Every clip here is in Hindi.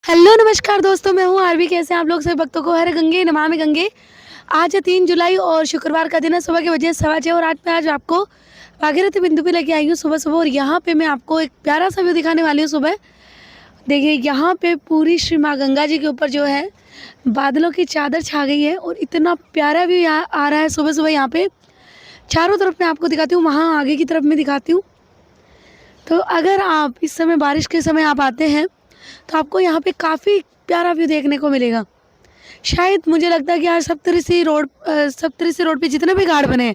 हेलो नमस्कार दोस्तों, मैं हूँ आरवी। कैसे हैं आप लोग? सभी भक्तों को हर गंगे नमामि गंगे। आज है 3 जुलाई और शुक्रवार का दिन है। सुबह के बजे 6:15 और आज आपको भागीरथी बिंदु पे लेके आई हूँ सुबह-सुबह। और यहाँ पे मैं आपको एक प्यारा सा व्यू दिखाने वाली हूँ सुबह। देखिए यहाँ पे पूरी श्री माँ गंगा जी के ऊपर जो है बादलों की चादर छा गई है और इतना प्यारा व्यू यहाँ आ रहा है सुबह-सुबह। यहाँ पे चारों तरफ मैं आपको दिखाती हूँ, वहाँ आगे की तरफ मैं दिखाती हूँ। तो अगर आप इस समय बारिश के समय आप आते हैं तो आपको यहाँ पे काफ़ी प्यारा व्यू देखने को मिलेगा। शायद मुझे लगता है कि आज सप्तऋषि रोड पे जितने भी घाट बने हैं,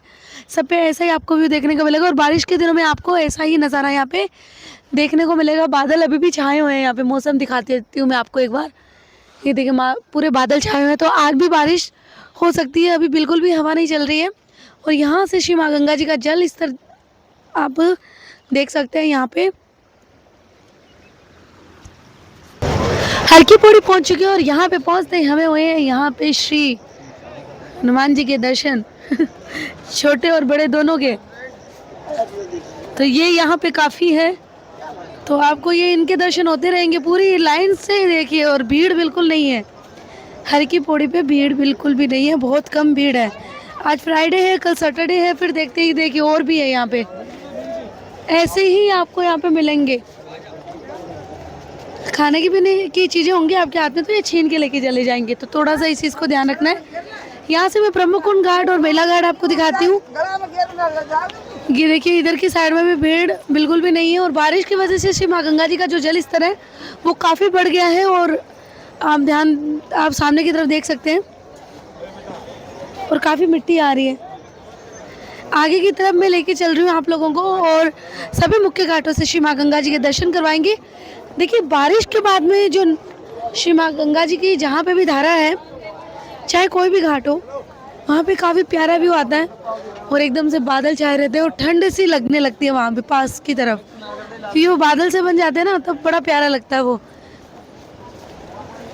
सब पे ऐसा ही आपको व्यू देखने को मिलेगा। और बारिश के दिनों में आपको ऐसा ही नज़ारा यहाँ पे देखने को मिलेगा। बादल अभी भी छाए हुए हैं, यहाँ पे मौसम दिखाती रहती हूँ मैं आपको एक बार। ये देखिए पूरे बादल छाए हुए हैं, तो आज भी बारिश हो सकती है। अभी बिल्कुल भी हवा नहीं चल रही है। और यहाँ से श्री माँ गंगा जी का जल स्तर आप देख सकते हैं। यहाँ पे हर की पौड़ी पहुँच चुके हैं और यहाँ पे पहुँचते ही हमें हुए हैं यहाँ पे श्री हनुमान जी के दर्शन छोटे और बड़े दोनों के। तो ये यहाँ पे काफ़ी है, तो आपको ये इनके दर्शन होते रहेंगे पूरी लाइन से। देखिए, और भीड़ बिल्कुल नहीं है। हर की पौड़ी पे भीड़ बिल्कुल भी नहीं है, बहुत कम भीड़ है। आज फ्राइडे है, कल सैटरडे है, फिर देखते ही देखिए और भी है यहाँ पे। ऐसे ही आपको यहाँ पे मिलेंगे खाने की पीने की चीज़ें होंगी आपके हाथ में, तो ये छीन के लेके चले जाएंगे। तो थोड़ा सा इस चीज़ को ध्यान रखना है। यहाँ से मैं प्रमुख कुंड घाट और मेला घाट आपको दिखाती हूँ। ये देखिए इधर की साइड में भी भीड़ बिल्कुल भी नहीं है। और बारिश की वजह से श्री माँ गंगा जी का जो जल स्तर है वो काफ़ी बढ़ गया है। और आप सामने की तरफ देख सकते हैं और काफ़ी मिट्टी आ रही है। आगे की तरफ मैं लेके चल रही हूँ आप लोगों को और सभी मुख्य घाटों से श्री माँ गंगा जी के दर्शन करवाएंगे। देखिए बारिश के बाद में जो श्री माँ गंगा जी की जहाँ पे भी धारा है, चाहे कोई भी घाट हो, वहाँ पे काफ़ी प्यारा व्यू आता है। और एकदम से बादल छाए रहते हैं और ठंड सी लगने लगती है वहाँ पे पास की तरफ, क्योंकि वो बादल से बन जाते हैं ना, तब बड़ा प्यारा लगता है वो।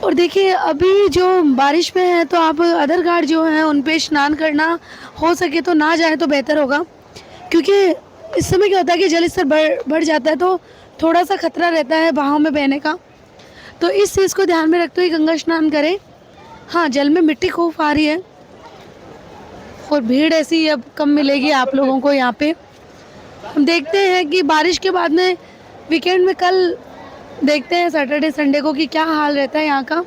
और देखिए अभी जो बारिश में है तो आप अदर घाट जो हैं उन पे स्नान करना हो सके तो ना जाए तो बेहतर होगा, क्योंकि इस समय क्या होता है कि जल स्तर बढ़ जाता है, तो थोड़ा सा खतरा रहता है बहाव में बहने का। तो इस चीज़ को ध्यान में रखते हुए गंगा स्नान करें। हाँ, जल में मिट्टी खूब आ रही है और भीड़ ऐसी अब कम मिलेगी आप लोगों को यहाँ पे। हम देखते हैं कि बारिश के बाद में वीकेंड में कल देखते हैं सैटरडे संडे को कि क्या हाल रहता है यहाँ का।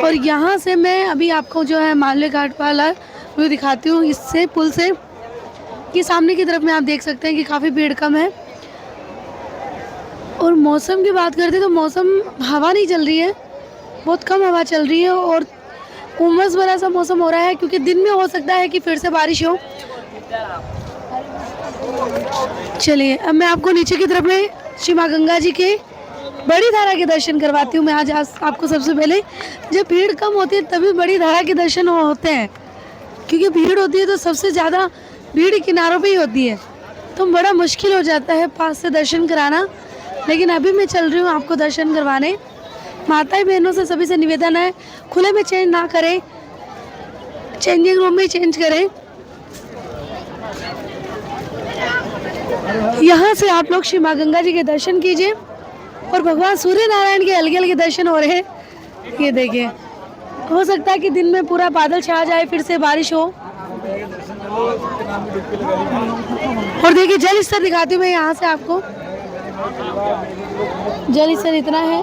और यहाँ से मैं अभी आपको जो है मालवीय घाट वाला व्यू दिखाती हूँ। इससे पुल से कि सामने की तरफ में आप देख सकते हैं कि काफ़ी भीड़ कम है। और मौसम की बात करते तो मौसम, हवा नहीं चल रही है, बहुत कम हवा चल रही है और उमस भरा सा मौसम हो रहा है, क्योंकि दिन में हो सकता है कि फिर से बारिश हो। चलिए अब मैं आपको नीचे की तरफ में श्री माँ गंगा जी के बड़ी धारा के दर्शन करवाती हूँ। मैं आज आपको सबसे पहले, जब भीड़ कम होती है तभी बड़ी धारा के दर्शन होते हैं, क्योंकि भीड़ होती है तो सबसे ज़्यादा भीड़ किनारों पे ही होती है, तो बड़ा मुश्किल हो जाता है पास से दर्शन कराना। लेकिन अभी मैं चल रही हूँ आपको दर्शन करवाने। माताएं बहनों से सभी से निवेदन है, खुले में चेंज ना करें, चेंजिंग रूम में चेंज करें। यहाँ से आप लोग श्री माँ गंगा जी के दर्शन कीजिए और भगवान सूर्य नारायण के हल्के हल्के दर्शन हो रहे हैं। ये देखिए, हो सकता है कि दिन में पूरा बादल छा जाए, फिर से बारिश हो। और देखिए जल स्तर दिखाती हूँ मैं यहाँ से आपको। जल स्तर इतना है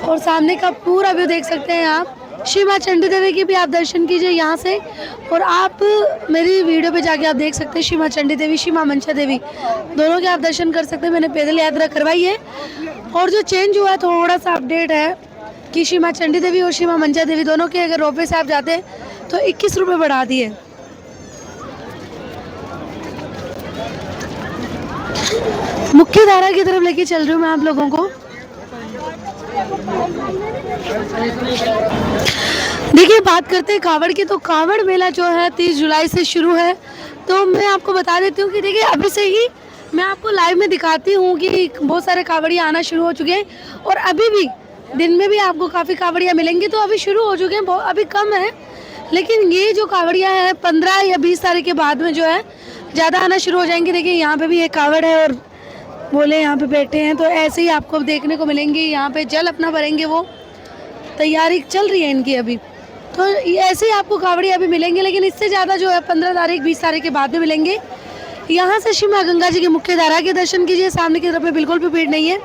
और सामने का पूरा व्यू देख सकते हैं आप। श्री माँ चंडी देवी की भी आप दर्शन कीजिए यहाँ से। और आप मेरी वीडियो पे जाके आप देख सकते हैं श्री माँ चंडी देवी, श्री माँ मनसा देवी, दोनों के आप दर्शन कर सकते हैं। मैंने पैदल यात्रा करवाई है और जो चेंज हुआ है थोड़ा सा अपडेट है कि श्री माँ चंडी देवी और श्री माँ मनसा देवी दोनों के अगर रोपवे से आप जाते हैं तो 21 रुपये बढ़ा दिए। मुख्य धारा की तरफ लेके चल रही हूँ मैं आप लोगों को। देखिए बात करते हैं कांवड़ की, तो कांवड़ मेला जो है 30 जुलाई से शुरू है। तो मैं आपको बता देती हूँ कि देखिए अभी से ही मैं आपको लाइव में दिखाती हूँ कि बहुत सारे कांवड़िया आना शुरू हो चुके हैं और अभी भी दिन में भी आपको काफ़ी कांवड़िया मिलेंगी। तो अभी शुरू हो चुके हैं, अभी कम है, लेकिन ये जो कांवड़िया है 15 या 20 तारीख के बाद में जो है ज़्यादा आना शुरू हो जाएंगे। देखिए यहाँ पे भी एक कांवड़ है और बोले यहाँ पे बैठे हैं, तो ऐसे ही आपको देखने को मिलेंगे। यहाँ पे जल अपना भरेंगे, वो तैयारी चल रही है इनकी अभी। तो ऐसे ही आपको कावड़ी अभी मिलेंगे, लेकिन इससे ज़्यादा जो है 15 तारीख 20 तारीख के बाद में मिलेंगे। यहाँ से श्री माँ गंगा जी की मुख्य धारा के दर्शन कीजिए। सामने की तरफ में बिल्कुल भी भीड़ नहीं है।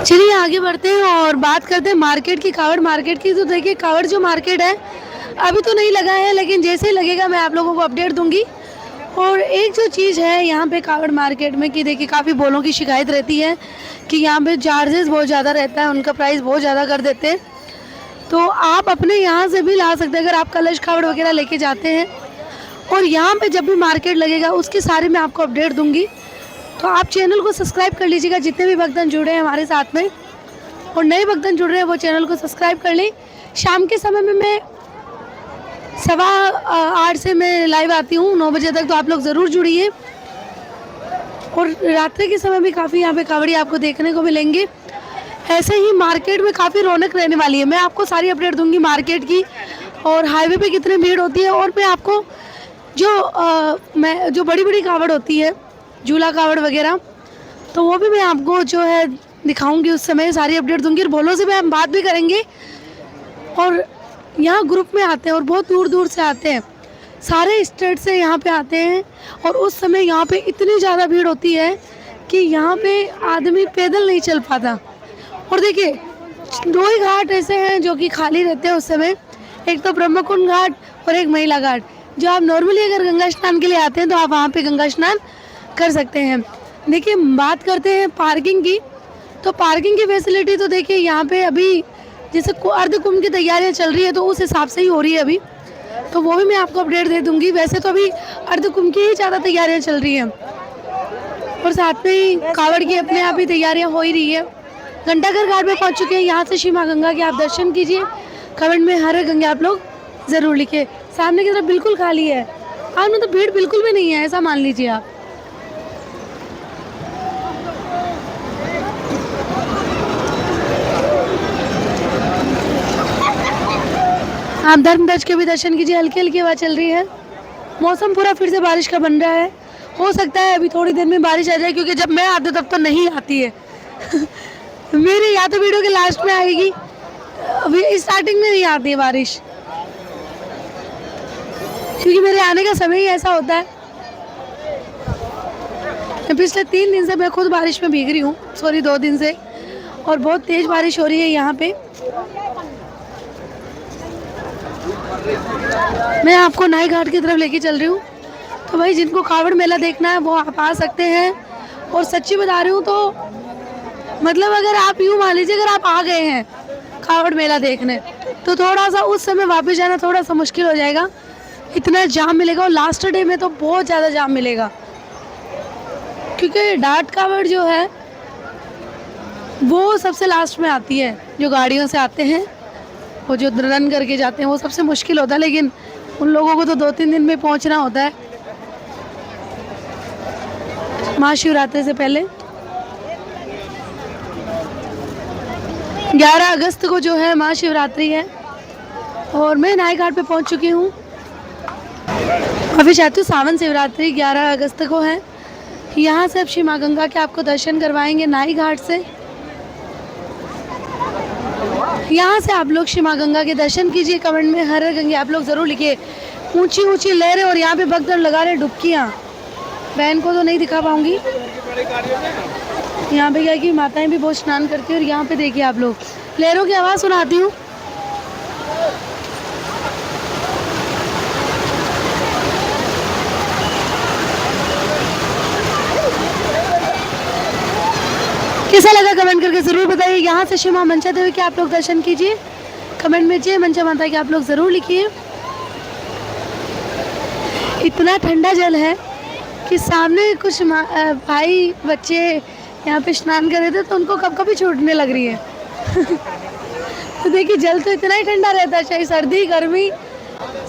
चलिए आगे बढ़ते हैं और बात करते हैं मार्केट की, कावड़ मार्केट की। तो देखिए कावड़ जो मार्केट है अभी तो नहीं लगा है, लेकिन जैसे ही लगेगा मैं आप लोगों को अपडेट दूंगी। और एक जो चीज़ है यहाँ पे कावड़ मार्केट में कि देखिए काफ़ी बोलों की शिकायत रहती है कि यहाँ पे चार्जेस बहुत ज़्यादा रहता है, उनका प्राइस बहुत ज़्यादा कर देते हैं। तो आप अपने यहाँ से भी ला सकते हैं अगर आप कलश कावड़ वगैरह लेके जाते हैं। और यहाँ पे जब भी मार्केट लगेगा उसके सारे मैं आपको अपडेट दूंगी। तो आप चैनल को सब्सक्राइब कर लीजिएगा, जितने भी भक्तजन जुड़े हैं हमारे साथ में और नए भक्तजन जुड़ रहे हैं वो चैनल को सब्सक्राइब कर लें। शाम के समय में मैं 7:15 से मैं लाइव आती हूँ 9 बजे तक, तो आप लोग ज़रूर जुड़िए। और रात्रि के समय भी काफ़ी यहाँ पे कावड़ी आपको देखने को मिलेंगे। ऐसे ही मार्केट में काफ़ी रौनक रहने वाली है। मैं आपको सारी अपडेट दूंगी मार्केट की और हाईवे पे कितनी भीड़ होती है। और मैं आपको जो बड़ी बड़ी कावड़ होती है, झूला कावड़ वगैरह, तो वो भी मैं आपको जो है दिखाऊंगी। उस समय सारी अपडेट दूंगी और भोलों से भी हम बात भी करेंगे। और यहाँ ग्रुप में आते हैं और बहुत दूर दूर से आते हैं, सारे स्टेट से यहाँ पे आते हैं। और उस समय यहाँ पे इतनी ज़्यादा भीड़ होती है कि यहाँ पे आदमी पैदल नहीं चल पाता। और देखिए 2 ही घाट ऐसे हैं जो कि खाली रहते हैं उस समय, एक तो ब्रह्मकुंड घाट और एक महिला घाट। जो आप नॉर्मली अगर गंगा स्नान के लिए आते हैं तो आप वहाँ पे गंगा स्नान कर सकते हैं। देखिए बात करते हैं पार्किंग की, तो पार्किंग की फैसिलिटी तो देखिए यहाँ पे अभी जैसे अर्ध कुंभ की तैयारियाँ चल रही है तो उस हिसाब से ही हो रही है अभी, तो वो भी मैं आपको अपडेट दे दूँगी। वैसे तो अभी अर्ध कुंभ की ही ज़्यादा तैयारियाँ चल रही हैं और साथ में ही कावड़ की अपने आप ही तैयारियाँ हो ही रही है। घंटाघर घाट में पहुँच चुके हैं। यहाँ से श्री माँ गंगा के आप दर्शन कीजिए। कमेंट में हर गंगा आप लोग ज़रूर लिखिए। सामने की तरफ बिल्कुल खाली है, आज में तो भीड़ बिल्कुल भी नहीं है, ऐसा मान लीजिए आप। आप धर्मध्वज के भी दर्शन कीजिए। हल्की हल्की हवा चल रही है, मौसम पूरा फिर से बारिश का बन रहा है। हो सकता है अभी थोड़ी देर में बारिश आ जाए, क्योंकि जब मैं आती हूँ तब तो नहीं आती है मेरी या तो वीडियो के लास्ट में आएगी, अभी स्टार्टिंग में नहीं आती है बारिश, क्योंकि मेरे आने का समय ही ऐसा होता है। पिछले 3 दिन से मैं खुद बारिश में भीग रही हूँ, 2 दिन से, और बहुत तेज़ बारिश हो रही है यहाँ पे। मैं आपको नाई घाट की तरफ लेके चल रही हूँ। तो भाई जिनको कावड़ मेला देखना है वो आप आ सकते हैं। और सच्ची बता रही हूँ तो मतलब अगर आप यूँ मान लीजिए अगर आप आ गए हैं कावड़ मेला देखने तो थोड़ा सा उस समय वापस जाना थोड़ा सा मुश्किल हो जाएगा, इतना जाम मिलेगा। और लास्ट डे में तो बहुत ज़्यादा जाम मिलेगा, क्योंकि डाट कावड़ जो है वो सबसे लास्ट में आती है। जो गाड़ियों से आते हैं वो जो रन करके जाते हैं वो सबसे मुश्किल होता है, लेकिन उन लोगों को तो 2-3 दिन में पहुंचना होता है महाशिवरात्रि से पहले। 11 अगस्त को जो है महाशिवरात्रि है और मैं नाई घाट पे पहुंच चुकी हूँ। अभी चाहती हूँ सावन शिवरात्रि 11 अगस्त को है। यहाँ से अब श्री माँ गंगा के आपको दर्शन करवाएंगे नाई घाट से। यहाँ से आप लोग श्री माँ गंगा के दर्शन कीजिए। कमेंट में हर गंगे आप लोग ज़रूर लिखिए। ऊंची ऊंची लहरें और यहाँ पे भक्तजन लगा रहे डुबकियाँ। बहन को तो नहीं दिखा पाऊँगी। यहाँ पे क्या है कि माताएं भी बहुत स्नान करती हैं। और यहाँ पे देखिए आप लोग लहरों की आवाज़ सुनाती हूँ। कैसा लगा कमेंट करके ज़रूर बताइए। यहाँ से श्री माँ मंचा देवी के आप लोग दर्शन कीजिए। कमेंट में जय मंचा माता के आप लोग ज़रूर लिखिए। इतना ठंडा जल है कि सामने कुछ भाई बच्चे यहाँ पे स्नान कर रहे थे तो उनको कब कभी छूटने लग रही है तो देखिए जल तो इतना ही ठंडा रहता है, चाहे सर्दी गर्मी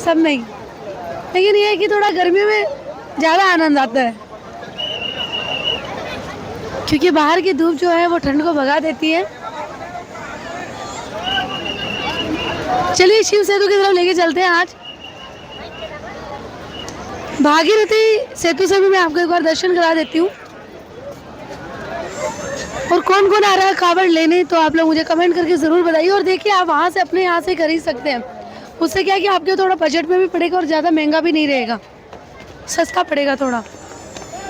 सब नहीं, लेकिन ये है कि थोड़ा गर्मी में ज़्यादा आनंद आता है, क्योंकि बाहर की धूप जो है वो ठंड को भगा देती है। चलिए शिव सेतु की तरफ लेके चलते हैं। आज भागीरथी सेतु से भी मैं आपको एक बार दर्शन करा देती हूँ। और कौन कौन आ रहा है कावड़ लेने, तो आप लोग मुझे कमेंट करके ज़रूर बताइए। और देखिए आप वहाँ से अपने यहाँ से खरीद सकते हैं, उससे क्या है कि आपके थोड़ा बजट में भी पड़ेगा और ज़्यादा महंगा भी नहीं रहेगा, सस्ता पड़ेगा थोड़ा।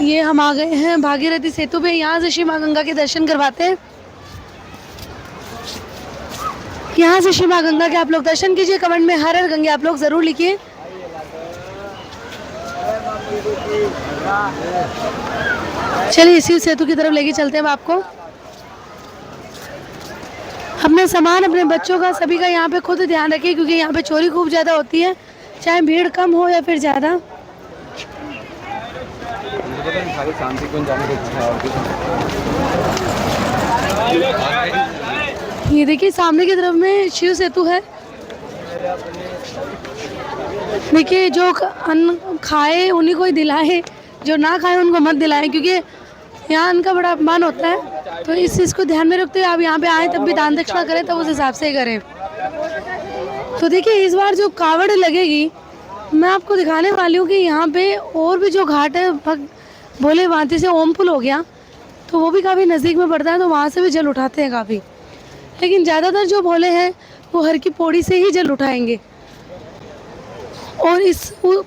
ये हम आ गए हैं भागीरथी सेतु पे, यहाँ से शिव माँ गंगा के दर्शन करवाते हैं। यहाँ से शिव माँ गंगा के आप लोग दर्शन कीजिए। कमेंट में हर हर गंगे आप लोग ज़रूर लिखिए। चलिए शिव सेतु की तरफ लेके चलते हैं आपको। अपने सामान, अपने बच्चों का, सभी का यहाँ पे खुद ध्यान रखिए, क्योंकि यहाँ पे चोरी खूब ज़्यादा होती है, चाहे भीड़ कम हो या फिर ज़्यादा। ये देखिए सामने की तरफ में शिव सेतु है। देखिए जो अन्न खाए उन्हीं को ही दिलाए, जो ना खाए उनको मत दिलाएं, क्योंकि यहाँ अन्न का बड़ा अपमान होता है। तो इस चीज़ को ध्यान में रखते हुए आप यहाँ पे आए तब भी दान दक्षिणा करें, तब उस हिसाब से करें। तो देखिए इस बार जो कावड़ लगेगी मैं आपको दिखाने वाली हूँ कि यहाँ पे और भी जो घाट है, भोले भांति से ओम पुल हो गया, तो वो भी काफ़ी नज़दीक में पड़ता है, तो वहाँ से भी जल उठाते हैं काफ़ी। लेकिन ज़्यादातर जो भोले हैं वो हर की पौड़ी से ही जल उठाएंगे। और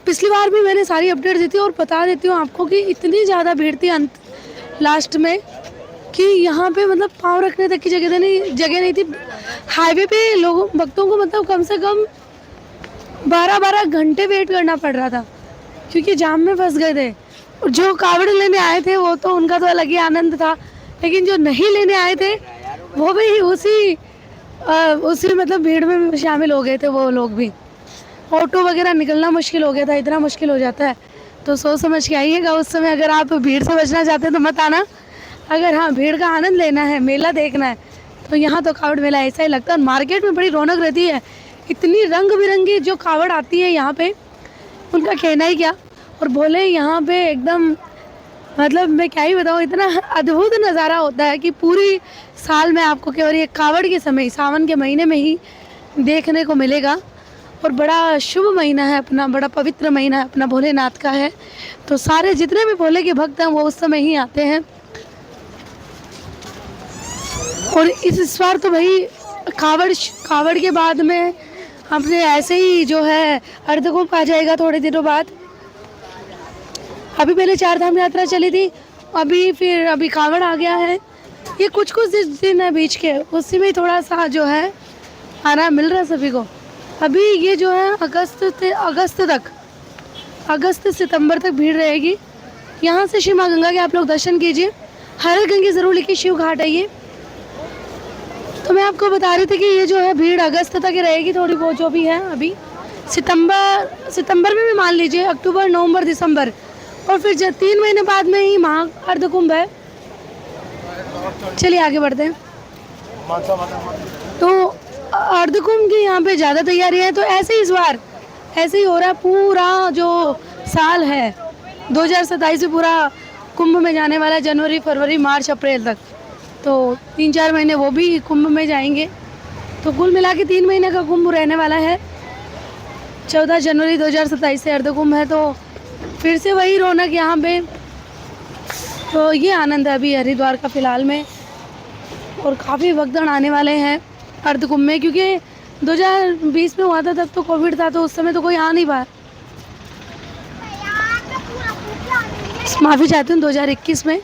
पिछली बार भी मैंने सारी अपडेट दी थी, और बता देती हूँ आपको कि इतनी ज़्यादा भीड़ थी लास्ट में कि यहाँ पे मतलब पाँव रखने तक की जगह नहीं थी। हाईवे पे लोगों भक्तों को मतलब कम से कम 12-12 घंटे वेट करना पड़ रहा था, क्योंकि जाम में फंस गए थे। और जो कावड़ लेने आए थे वो तो उनका तो अलग ही आनंद था, लेकिन जो नहीं लेने आए थे वो भी उसी मतलब भीड़ में शामिल हो गए थे। वो लोग भी, ऑटो वगैरह निकलना मुश्किल हो गया था, इतना मुश्किल हो जाता है। तो सोच समझ के आइएगा उस समय। अगर आप भीड़ से बचना चाहते हैं तो मत आना। अगर हाँ भीड़ का आनंद लेना है, मेला देखना है, तो यहाँ तो कावड़ मेला ऐसा ही लगता है। मार्केट में बड़ी रौनक रहती है, इतनी रंग बिरंगी जो कावड़ आती है यहाँ पे, उनका कहना ही क्या। और बोले यहाँ पे एकदम मतलब मैं क्या ही बताऊँ, इतना अद्भुत नज़ारा होता है कि पूरी साल में आपको केवल ये कावड़ के समय, सावन के महीने में ही देखने को मिलेगा। और बड़ा शुभ महीना है अपना, बड़ा पवित्र महीना है अपना, भोलेनाथ का है। तो सारे जितने भी भोले के भक्त हैं वो उस समय ही आते हैं। और इस बार तो भाई कावड़ के बाद में अपने ऐसे ही जो है अर्धकुंभ आ जाएगा थोड़े दिनों बाद। अभी पहले 4 धाम यात्रा चली थी, अभी कावड़ आ गया है। ये कुछ दिन है बीच के, उसी में थोड़ा सा जो है आराम मिल रहा है सभी को। अभी ये जो है अगस्त सितंबर तक भीड़ रहेगी। यहाँ से शिव माँ गंगा के आप लोग दर्शन कीजिए। हर गंगे ज़रूर लिखिए, शिव घाट है ये। तो मैं आपको बता रही थी कि ये जो है भीड़ अगस्त तक ही रहेगी, थोड़ी बहुत जो भी है। अभी सितंबर में भी मान लीजिए, अक्टूबर, नवंबर, दिसंबर, और फिर 3 महीने बाद में ही महा अर्धकुंभ है। चलिए आगे बढ़ते हैं। तो अर्धकुंभ की यहाँ पे ज़्यादा तैयारी है। तो ऐसे ही इस बार ऐसे ही हो रहा है। पूरा जो साल है 2027 में पूरा कुंभ में जाने वाला है, जनवरी, फरवरी, मार्च, अप्रैल तक। तो 3-4 महीने वो भी कुंभ में जाएंगे। तो कुल मिला के 3 महीने का कुंभ रहने वाला है। 14 जनवरी 2027 से अर्धकुंभ है, तो फिर से वही रौनक यहाँ पे। तो ये आनंद है अभी हरिद्वार का फ़िलहाल में। और काफ़ी भक्तगण आने वाले हैं अर्धकुंभ में, क्योंकि 2020 में हुआ था तब तो कोविड था, तो उस समय तो कोई आ नहीं पाया। माफ़ी चाहती हूँ, 2021 में,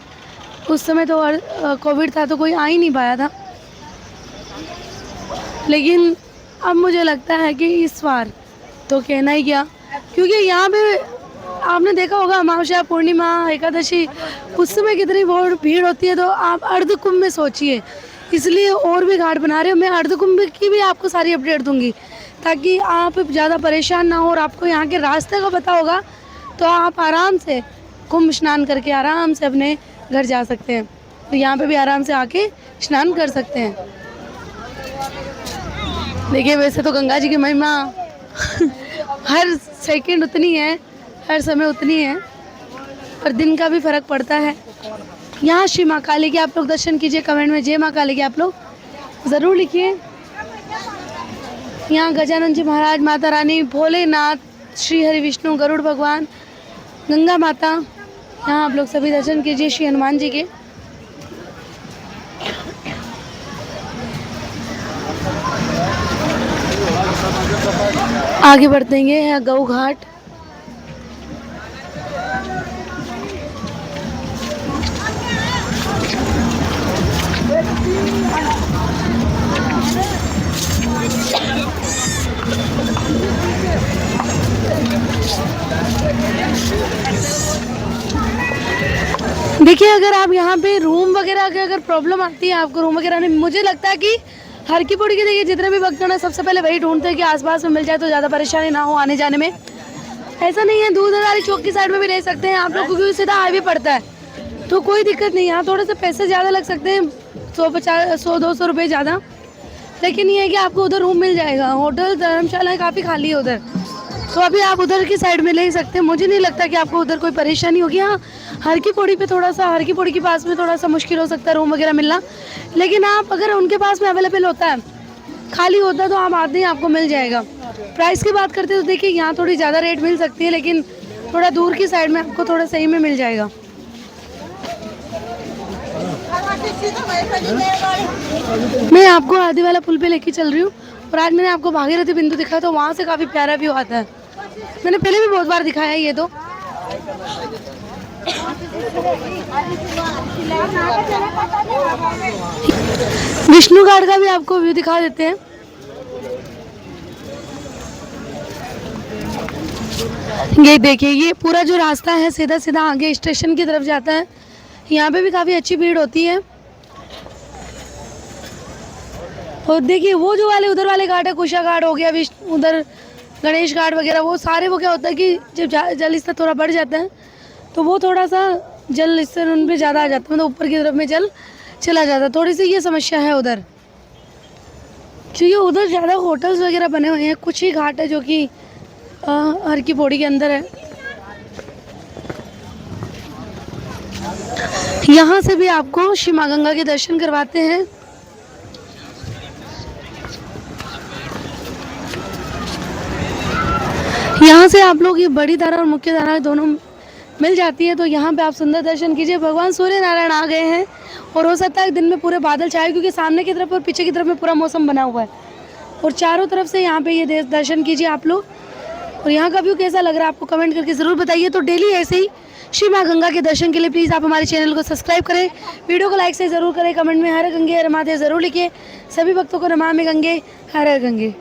उस समय तो कोविड था तो कोई आ ही नहीं पाया था। लेकिन अब मुझे लगता है कि इस बार तो कहना ही क्या, क्योंकि यहाँ पे आपने देखा होगा अमावस्या, पूर्णिमा, एकादशी, उस समय कितनी बहुत भीड़ होती है। तो आप अर्धकुंभ में सोचिए, इसलिए और भी घाट बना रहे हो। मैं अर्धकुंभ की भी आपको सारी अपडेट दूंगी, ताकि आप ज़्यादा परेशान ना हो। और आपको यहाँ के रास्ते का पता होगा तो आप आराम से कुंभ स्नान करके आराम से अपने घर जा सकते हैं। तो यहाँ पे भी आराम से आके स्नान कर सकते हैं। देखिए वैसे तो गंगा जी की महिमा हर सेकंड उतनी है, हर समय उतनी है, और दिन का भी फर्क पड़ता है। यहाँ श्री माँ काली के आप लोग दर्शन कीजिए। कमेंट में जय माँ काली के आप लोग ज़रूर लिखिए। यहाँ गजानन जी महाराज, माता रानी, भोलेनाथ, श्री हरि विष्णु, गरुड़ भगवान, गंगा माता, यहाँ आप लोग सभी दर्शन कीजिए श्री हनुमान जी के। आगे बढ़ते हैं गऊ घाट। देखिए, अगर आप यहाँ पे रूम वगैरह की अगर प्रॉब्लम आती है आपको रूम वगैरह में, मुझे लगता है कि हर की पौड़ी के देखिए जितने भी भक्तगण हैं सबसे पहले वही ढूंढते हैं कि आसपास में मिल जाए तो ज़्यादा परेशानी ना हो आने जाने में। ऐसा नहीं है, दूधधारी चौक की साइड में भी रह सकते हैं आप लोग, क्योंकि सीधा हाईवे पड़ता है तो कोई दिक्कत नहीं है। यहाँ थोड़े से पैसे ज़्यादा लग सकते हैं, 100-200 रुपये ज़्यादा, लेकिन ये है कि आपको उधर रूम मिल जाएगा। होटल धर्मशाला काफ़ी खाली है उधर, तो अभी आप उधर की साइड में ले सकते हैं। मुझे नहीं लगता कि आपको उधर कोई परेशानी होगी। हाँ, हर की पौड़ी पे थोड़ा सा, हर की पौड़ी के पास में थोड़ा सा मुश्किल हो सकता है रूम वगैरह मिलना, लेकिन आप अगर उनके पास में अवेलेबल होता है, खाली होता है, तो आप आते हैं आपको मिल जाएगा। प्राइस की बात करते हैं तो देखिए यहाँ थोड़ी ज़्यादा रेट मिल सकती है, लेकिन थोड़ा दूर की साइड में आपको थोड़ा सही में मिल जाएगा। मैं आपको आदि वाला पुल पे लेके चल रही हूँ, और आज मैंने आपको भागीरथी बिंदु दिखाया तो वहाँ से काफ़ी प्यारा व्यू आता है। मैंने पहले भी बहुत बार दिखाया है ये तो। विष्णु घाट का भी आपको व्यू दिखा देते हैं। ये देखिए, ये पूरा जो रास्ता है सीधा सीधा आगे स्टेशन की तरफ जाता है। यहाँ पे भी काफ़ी अच्छी भीड़ होती है। और देखिए वो जो वाले उधर वाले घाट है, कुशा घाट हो गया, उधर गणेश घाट वगैरह, वो सारे वो क्या होता है कि जब जल स्तर थोड़ा बढ़ जाता है तो वो थोड़ा सा जल स्तर उन पर ज़्यादा आ जाता है, मतलब ऊपर की तरफ में जल चला जाता है। थोड़ी सी ये समस्या है उधर, क्योंकि उधर ज़्यादा होटल्स वगैरह बने हुए हैं। कुछ ही घाट है जो कि हर की पौड़ी के अंदर है। यहाँ से भी आपको श्री माँ गंगा के दर्शन करवाते हैं। यहाँ से आप लोग ये बड़ी धारा और मुख्य धारा दोनों मिल जाती है, तो यहाँ पे आप सुंदर दर्शन कीजिए। भगवान सूर्य नारायण आ गए हैं, और हो सकता है दिन में पूरे बादल छाए, क्योंकि सामने की तरफ और पीछे की तरफ में पूरा मौसम बना हुआ है, और चारों तरफ से यहाँ पे ये दर्शन कीजिए आप लोग। और यहाँ का व्यू कैसा लग रहा है आपको कमेंट करके ज़रूर बताइए। तो डेली ऐसे ही श्री माँ गंगा के दर्शन के लिए प्लीज़ आप हमारे चैनल को सब्सक्राइब करें, वीडियो को लाइक से ज़रूर करें, कमेंट में हर गंगे हर महादेव ज़रूर लिखिए। सभी भक्तों को नमामि गंगे हर गंगे।